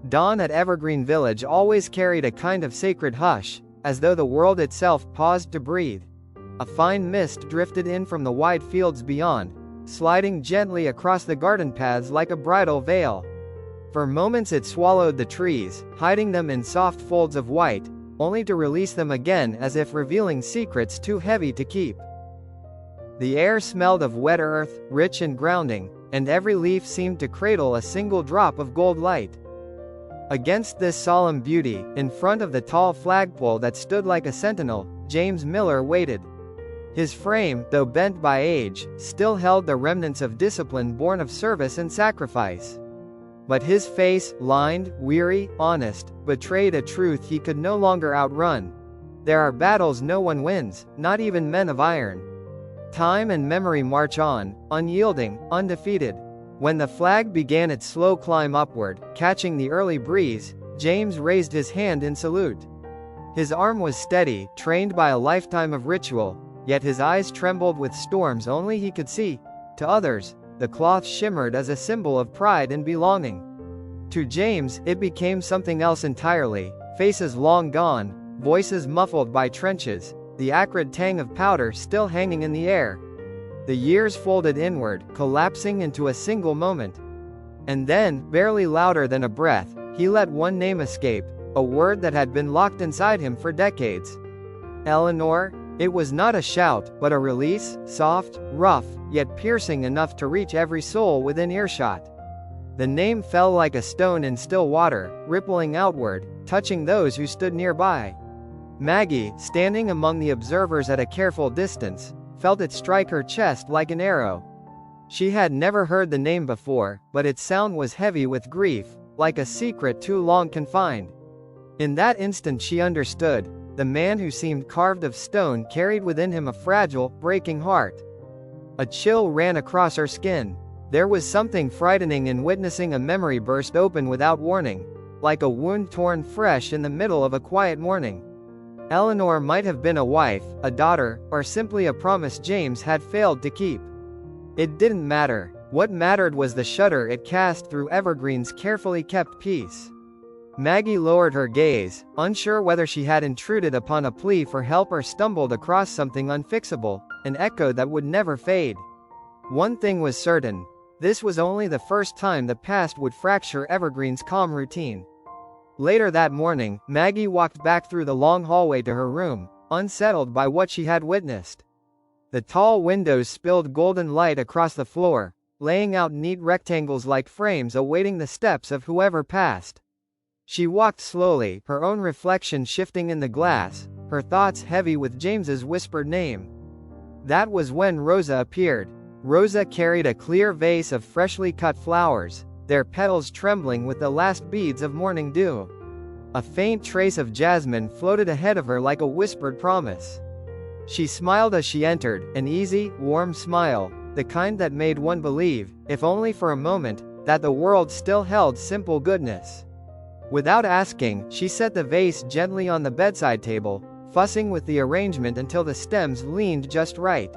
Dawn at Evergreen Village always carried a kind of sacred hush, as though the world itself paused to breathe. A fine mist drifted in from the wide fields beyond, sliding gently across the garden paths like a bridal veil. For moments it swallowed the trees, hiding them in soft folds of white, only to release them again as if revealing secrets too heavy to keep. The air smelled of wet earth, rich and grounding, and every leaf seemed to cradle a single drop of gold light. Against this solemn beauty, in front of the tall flagpole that stood like a sentinel, James Miller waited. His frame, though bent by age, still held the remnants of discipline born of service and sacrifice. But his face, lined, weary, honest, betrayed a truth he could no longer outrun. There are battles no one wins, not even men of iron. Time and memory march on, unyielding, undefeated. When the flag began its slow climb upward, catching the early breeze, James raised his hand in salute. His arm was steady, trained by a lifetime of ritual, yet his eyes trembled with storms only he could see. To others, the cloth shimmered as a symbol of pride and belonging. To James, it became something else entirely, faces long gone, voices muffled by trenches, the acrid tang of powder still hanging in the air. The years folded inward, collapsing into a single moment. And then, barely louder than a breath, he let one name escape, a word that had been locked inside him for decades. Eleanor. It was not a shout, but a release, soft, rough, yet piercing enough to reach every soul within earshot. The name fell like a stone in still water, rippling outward, touching those who stood nearby. Maggie, standing among the observers at a careful distance, felt it strike her chest like an arrow. She had never heard the name before, but its sound was heavy with grief, like a secret too long confined. In that instant she understood. The man who seemed carved of stone carried within him a fragile, breaking heart. A chill ran across her skin. There was something frightening in witnessing a memory burst open without warning, like a wound torn fresh in the middle of a quiet morning. Eleanor might have been a wife, a daughter, or simply a promise James had failed to keep. It didn't matter. What mattered was the shudder it cast through Evergreen's carefully kept peace. Maggie lowered her gaze, unsure whether she had intruded upon a plea for help or stumbled across something unfixable, an echo that would never fade. One thing was certain. This was only the first time the past would fracture Evergreen's calm routine. Later that morning, Maggie walked back through the long hallway to her room, unsettled by what she had witnessed. The tall windows spilled golden light across the floor, laying out neat rectangles like frames awaiting the steps of whoever passed. She walked slowly, her own reflection shifting in the glass, her thoughts heavy with James's whispered name. That was when Rosa appeared. Rosa carried a clear vase of freshly cut flowers, their petals trembling with the last beads of morning dew. A faint trace of jasmine floated ahead of her like a whispered promise. She smiled as she entered, an easy, warm smile, the kind that made one believe, if only for a moment, that the world still held simple goodness. Without asking, she set the vase gently on the bedside table, fussing with the arrangement until the stems leaned just right.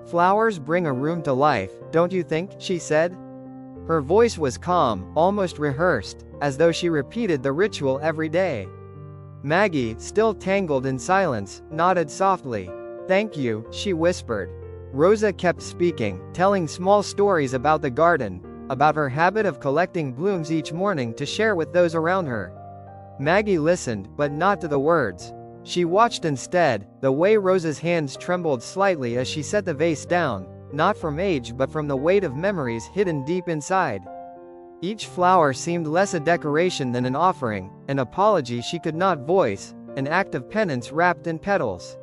"Flowers bring a room to life, don't you think?" she said. Her voice was calm, almost rehearsed, as though she repeated the ritual every day. Maggie, still tangled in silence, nodded softly. "Thank you," she whispered. Rosa kept speaking, telling small stories about the garden, about her habit of collecting blooms each morning to share with those around her. Maggie listened, but not to the words. She watched instead, the way Rosa's hands trembled slightly as she set the vase down, not from age but from the weight of memories hidden deep inside. Each flower seemed less a decoration than an offering, an apology she could not voice, an act of penance wrapped in petals.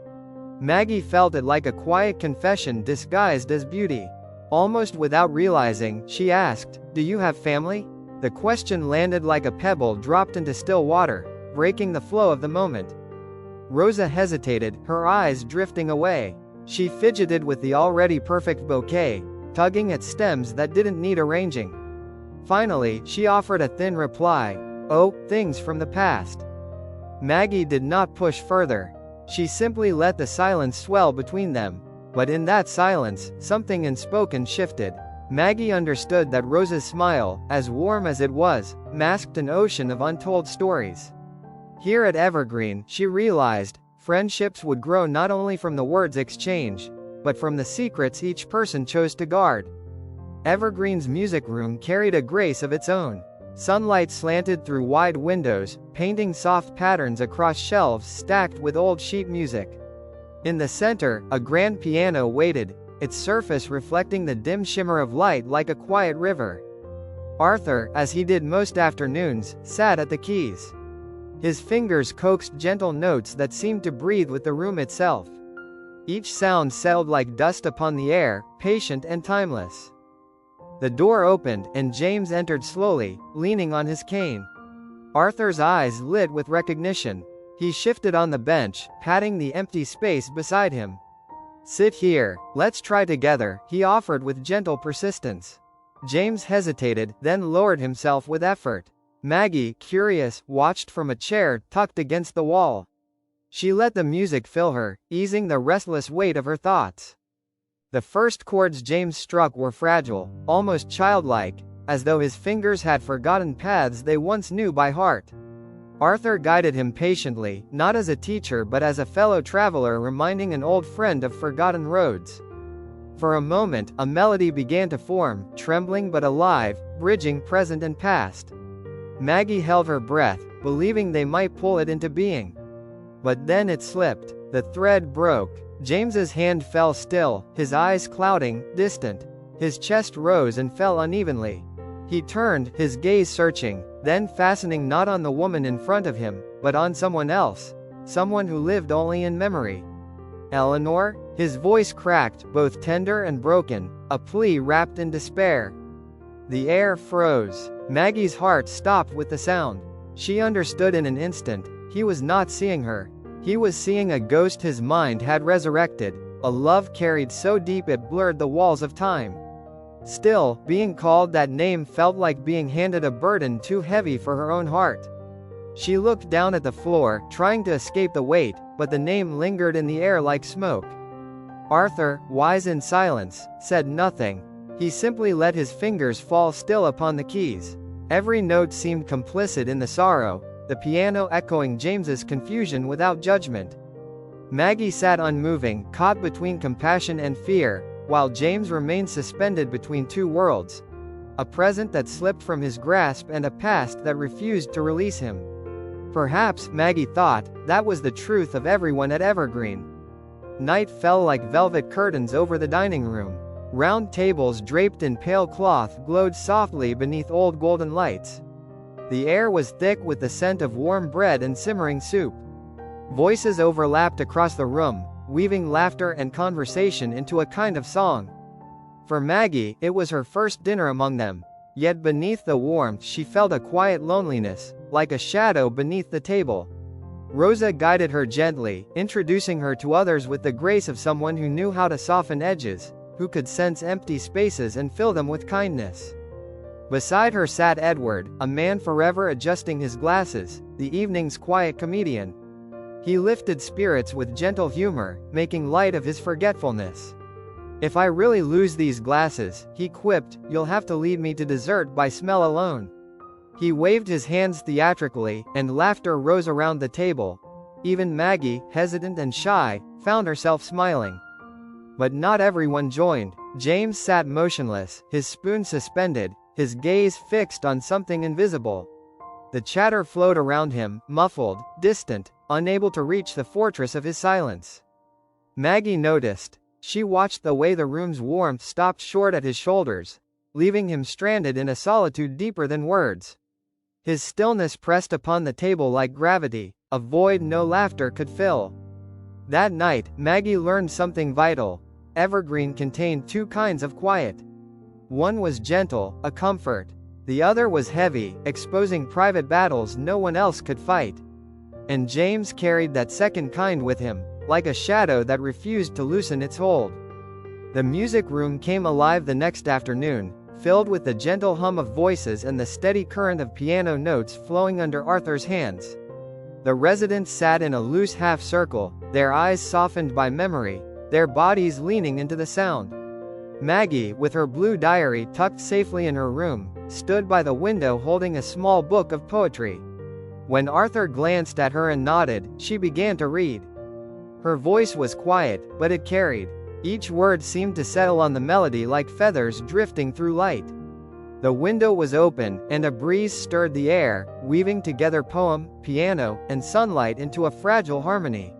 Maggie felt it like a quiet confession disguised as beauty. Almost without realizing, she asked, "Do you have family?" The question landed like a pebble dropped into still water, breaking the flow of the moment. Rosa hesitated, her eyes drifting away. She fidgeted with the already perfect bouquet, tugging at stems that didn't need arranging. Finally, she offered a thin reply, "Oh, things from the past." Maggie did not push further. She simply let the silence swell between them. But in that silence, something unspoken shifted. Maggie understood that Rosa's smile, as warm as it was, masked an ocean of untold stories. Here at Evergreen, she realized, friendships would grow not only from the words exchanged, but from the secrets each person chose to guard. Evergreen's music room carried a grace of its own. Sunlight slanted through wide windows, painting soft patterns across shelves stacked with old sheet music. In the center, a grand piano waited, its surface reflecting the dim shimmer of light like a quiet river. Arthur, as he did most afternoons, sat at the keys. His fingers coaxed gentle notes that seemed to breathe with the room itself. Each sound settled like dust upon the air, patient and timeless. The door opened, and James entered slowly, leaning on his cane. Arthur's eyes lit with recognition. He shifted on the bench, patting the empty space beside him. "Sit here, let's try together," he offered with gentle persistence. James hesitated, then lowered himself with effort. Maggie, curious, watched from a chair tucked against the wall. She let the music fill her, easing the restless weight of her thoughts. The first chords James struck were fragile, almost childlike, as though his fingers had forgotten paths they once knew by heart. Arthur guided him patiently, not as a teacher but as a fellow traveler reminding an old friend of forgotten roads. For a moment, a melody began to form, trembling but alive, bridging present and past. Maggie held her breath, believing they might pull it into being. But then it slipped. The thread broke. James's hand fell still, his eyes clouding, distant. His chest rose and fell unevenly. He turned, his gaze searching, then fastening not on the woman in front of him, but on someone else. Someone who lived only in memory. "Eleanor?" His voice cracked, both tender and broken, a plea wrapped in despair. The air froze. Maggie's heart stopped with the sound. She understood in an instant. He was not seeing her. He was seeing a ghost his mind had resurrected, a love carried so deep it blurred the walls of time. Still, being called that name felt like being handed a burden too heavy for her own heart. She looked down at the floor, trying to escape the weight, but the name lingered in the air like smoke. Arthur, wise in silence, said nothing. He simply let his fingers fall still upon the keys. Every note seemed complicit in the sorrow, the piano echoing James's confusion without judgment. Maggie sat unmoving, caught between compassion and fear, while James remained suspended between two worlds. A present that slipped from his grasp and a past that refused to release him. Perhaps, Maggie thought, that was the truth of everyone at Evergreen. Night fell like velvet curtains over the dining room. Round tables draped in pale cloth glowed softly beneath old golden lights. The air was thick with the scent of warm bread and simmering soup. Voices overlapped across the room, weaving laughter and conversation into a kind of song. For Maggie, it was her first dinner among them, yet beneath the warmth she felt a quiet loneliness, like a shadow beneath the table. Rosa guided her gently, introducing her to others with the grace of someone who knew how to soften edges, who could sense empty spaces and fill them with kindness. Beside her sat Edward, a man forever adjusting his glasses, the evening's quiet comedian. He lifted spirits with gentle humor, making light of his forgetfulness. "If I really lose these glasses," he quipped, "you'll have to lead me to dessert by smell alone." He waved his hands theatrically, and laughter rose around the table. Even Maggie, hesitant and shy, found herself smiling. But not everyone joined. James sat motionless, his spoon suspended, his gaze fixed on something invisible. The chatter flowed around him, muffled, distant, unable to reach the fortress of his silence. Maggie noticed. She watched the way the room's warmth stopped short at his shoulders, leaving him stranded in a solitude deeper than words. His stillness pressed upon the table like gravity, a void no laughter could fill. That night, Maggie learned something vital. Evergreen contained two kinds of quiet. One was gentle, a comfort. The other was heavy, exposing private battles no one else could fight. And James carried that second kind with him, like a shadow that refused to loosen its hold. The music room came alive the next afternoon, filled with the gentle hum of voices and the steady current of piano notes flowing under Arthur's hands. The residents sat in a loose half-circle, their eyes softened by memory, their bodies leaning into the sound. Maggie, with her blue diary tucked safely in her room, stood by the window holding a small book of poetry. When Arthur glanced at her and nodded, she began to read. Her voice was quiet, but it carried. Each word seemed to settle on the melody like feathers drifting through light. The window was open, and a breeze stirred the air, weaving together poem, piano, and sunlight into a fragile harmony.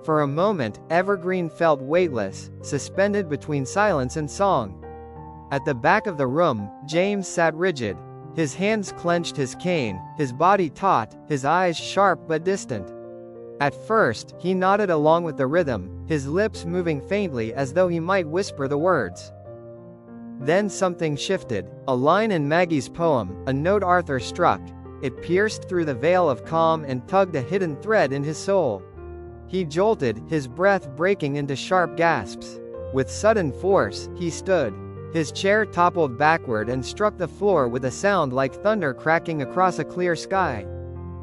For a moment, Evergreen felt weightless, suspended between silence and song. At the back of the room, James sat rigid. His hands clenched his cane, his body taut, his eyes sharp but distant. At first, he nodded along with the rhythm, his lips moving faintly as though he might whisper the words. Then something shifted. A line in Maggie's poem, a note Arthur struck. It pierced through the veil of calm and tugged a hidden thread in his soul. He jolted, his breath breaking into sharp gasps. With sudden force, he stood. His chair toppled backward and struck the floor with a sound like thunder cracking across a clear sky.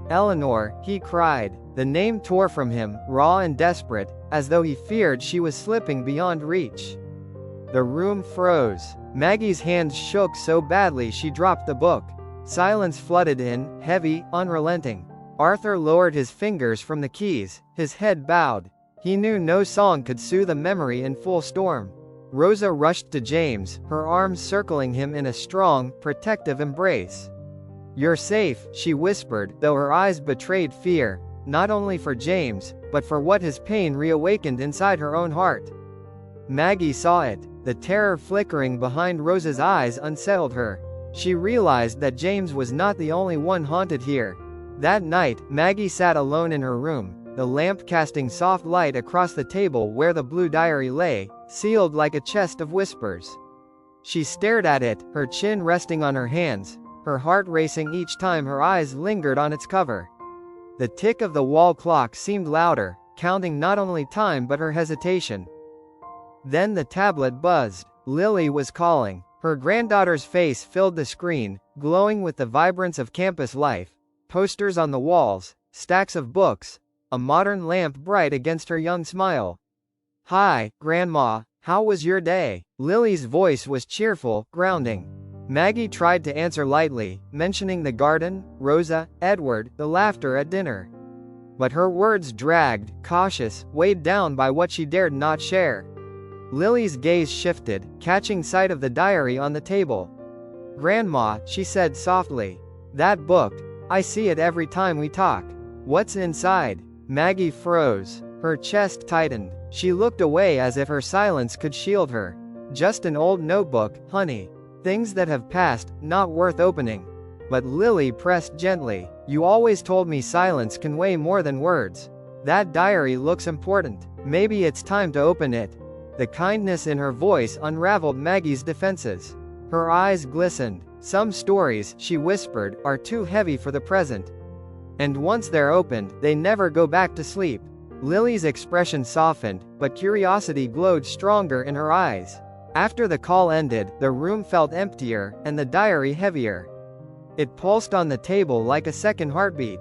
Eleanor, he cried. The name tore from him, raw and desperate, as though he feared she was slipping beyond reach. The room froze. Maggie's hands shook so badly she dropped the book. Silence flooded in, heavy, unrelenting. Arthur lowered his fingers from the keys, his head bowed. He knew no song could soothe a memory in full storm. Rosa rushed to James, her arms circling him in a strong, protective embrace. "You're safe," she whispered, though her eyes betrayed fear, not only for James, but for what his pain reawakened inside her own heart. Maggie saw it. The terror flickering behind Rosa's eyes unsettled her. She realized that James was not the only one haunted here. That night, Maggie sat alone in her room, the lamp casting soft light across the table where the blue diary lay, sealed like a chest of whispers. She stared at it, her chin resting on her hands, her heart racing each time her eyes lingered on its cover. The tick of the wall clock seemed louder, counting not only time but her hesitation. Then the tablet buzzed. Lily was calling. Her granddaughter's face filled the screen, glowing with the vibrance of campus life. Posters on the walls, stacks of books, a modern lamp bright against her young smile. "Hi, Grandma, how was your day?" Lily's voice was cheerful, grounding. Maggie tried to answer lightly, mentioning the garden, Rosa, Edward, the laughter at dinner. But her words dragged, cautious, weighed down by what she dared not share. Lily's gaze shifted, catching sight of the diary on the table. "Grandma," she said softly. "That book. I see it every time we talk. What's inside?" Maggie froze. Her chest tightened. She looked away as if her silence could shield her. "Just an old notebook, honey. Things that have passed, not worth opening." But Lily pressed gently. "You always told me silence can weigh more than words. That diary looks important. Maybe it's time to open it." The kindness in her voice unraveled Maggie's defenses. Her eyes glistened. "Some stories," she whispered, "are too heavy for the present. And once they're opened, they never go back to sleep." Lily's expression softened, but curiosity glowed stronger in her eyes. After the call ended, the room felt emptier, and the diary heavier. It pulsed on the table like a second heartbeat.